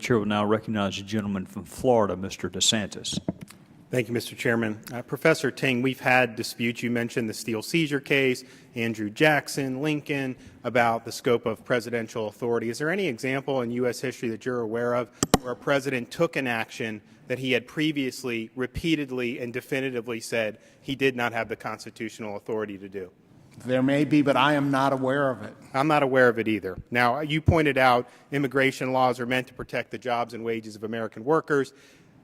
Chair will now recognize the gentleman from Florida, Mr. DeSantis. Thank you, Mr. Chairman. Professor Ting, we've had disputes. You mentioned the Steele seizure case, Andrew Jackson, Lincoln, about the scope of presidential authority. Is there any example in U.S. history that you're aware of where a president took an action that he had previously repeatedly and definitively said he did not have the constitutional authority to do? There may be, but I am not aware of it. I'm not aware of it either. Now, you pointed out immigration laws are meant to protect the jobs and wages of American workers.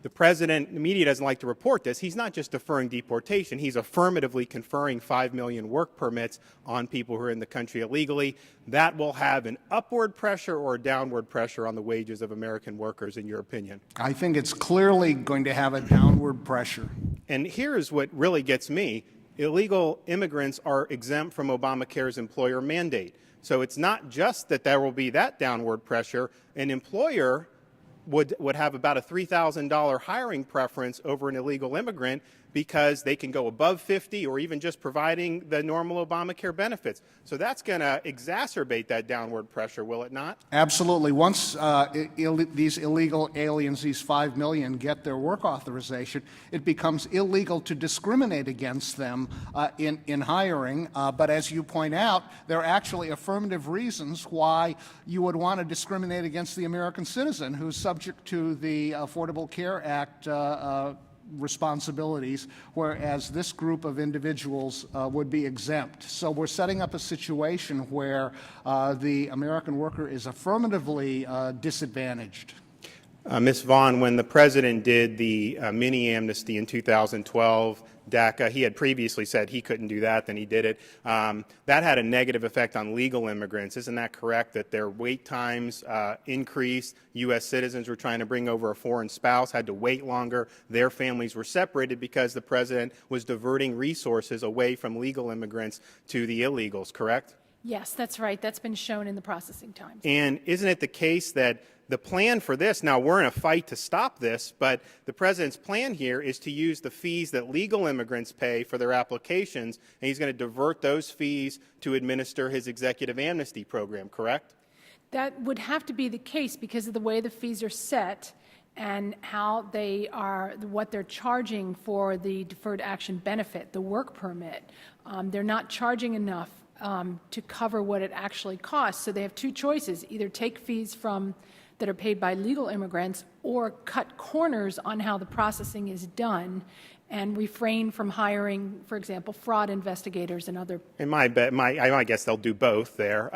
The media doesn't like to report this. He's not just deferring deportation. He's affirmatively conferring 5 million work permits on people who are in the country illegally. That will have an upward pressure or a downward pressure on the wages of American workers, in your opinion? I think it's clearly going to have a downward pressure. And here's what really gets me. Illegal immigrants are exempt from Obamacare's employer mandate. So it's not just that there will be that downward pressure. An employer would have about a $3,000 hiring preference over an illegal immigrant because they can go above 50 or even just providing the normal Obamacare benefits. So that's going to exacerbate that downward pressure, will it not? Absolutely. Once these illegal aliens, these 5 million, get their work authorization, it becomes illegal to discriminate against them in hiring. But as you point out, there are actually affirmative reasons why you would want to discriminate against the American citizen who's subject to the Affordable Care Act responsibilities, whereas this group of individuals would be exempt. So we're setting up a situation where the American worker is affirmatively disadvantaged. Ms. Vaughn, when the president did the mini amnesty in 2012, DACA, he had previously said he couldn't do that, then he did it. That had a negative effect on legal immigrants. Isn't that correct, that their wait times increased? U.S. citizens were trying to bring over a foreign spouse, had to wait longer. Their families were separated because the president was diverting resources away from legal immigrants to the illegals, correct? Yes, that's right. That's been shown in the processing times. And isn't it the case that the plan for this, now we're in a fight to stop this, but the president's plan here is to use the fees that legal immigrants pay for their applications, and he's going to divert those fees to administer his executive amnesty program, correct? That would have to be the case because of the way the fees are set and how they are, what they're charging for the deferred action benefit, the work permit. They're not charging enough to cover what it actually costs. So they have two choices: either take fees that are paid by legal immigrants or cut corners on how the processing is done and refrain from hiring, for example, fraud investigators and other. In my guess they'll do both there.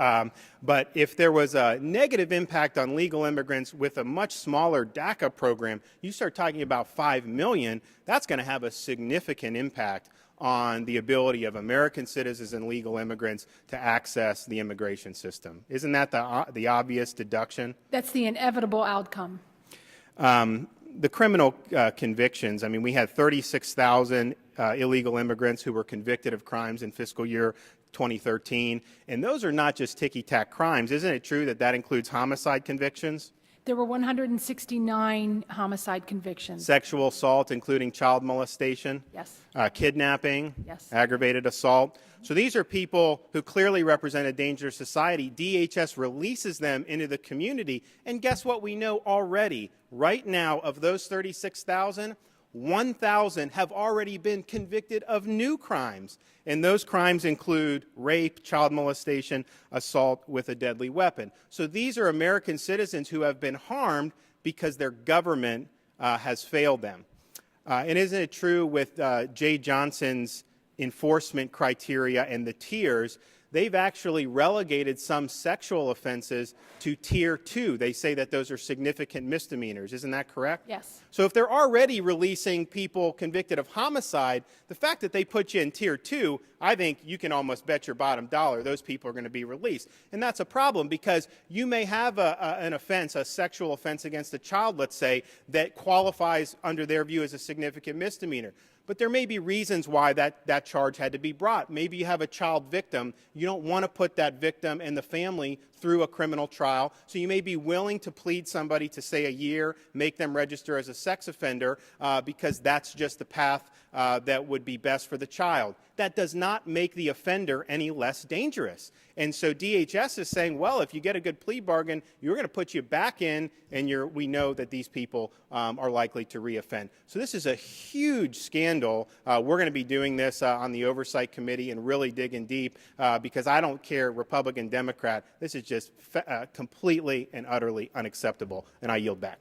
But if there was a negative impact on legal immigrants with a much smaller DACA program, you start talking about 5 million, that's going to have a significant impact on the ability of American citizens and legal immigrants to access the immigration system. Isn't that the obvious deduction? That's the inevitable outcome. The criminal convictions, I mean, we had 36,000 illegal immigrants who were convicted of crimes in fiscal year 2013, and those are not just ticky-tack crimes. Isn't it true that that includes homicide convictions? There were 169 homicide convictions. Sexual assault, including child molestation? Yes. Kidnapping? Yes. Aggravated assault? So these are people who clearly represent a danger to society. DHS releases them into the community, and guess what we know already? Right now, of those 36,000, 1,000 have already been convicted of new crimes. And those crimes include rape, child molestation, assault with a deadly weapon. So these are American citizens who have been harmed because their government has failed them. And isn't it true with Jay Johnson's enforcement criteria and the tiers? They've actually relegated some sexual offenses to Tier 2. They say that those are significant misdemeanors. Isn't that correct? Yes. So if they're already releasing people convicted of homicide, the fact that they put you in Tier 2, I think you can almost bet your bottom dollar those people are going to be released. And that's a problem because you may have an offense, a sexual offense against a child, let's say, that qualifies under their view as a significant misdemeanor. But there may be reasons why that charge had to be brought. Maybe you have a child victim. You don't want to put that victim and the family through a criminal trial, so you may be willing to plead somebody to, say, a year, make them register as a sex offender because that's just the path that would be best for the child. That does not make the offender any less dangerous. And so DHS is saying, well, if you get a good plea bargain, you're going to put you back in, and we know that these people are likely to reoffend. So this is a huge scandal. We're going to be doing this on the Oversight Committee and really digging deep because I don't care, Republican, Democrat. This is just completely and utterly unacceptable, and I yield back.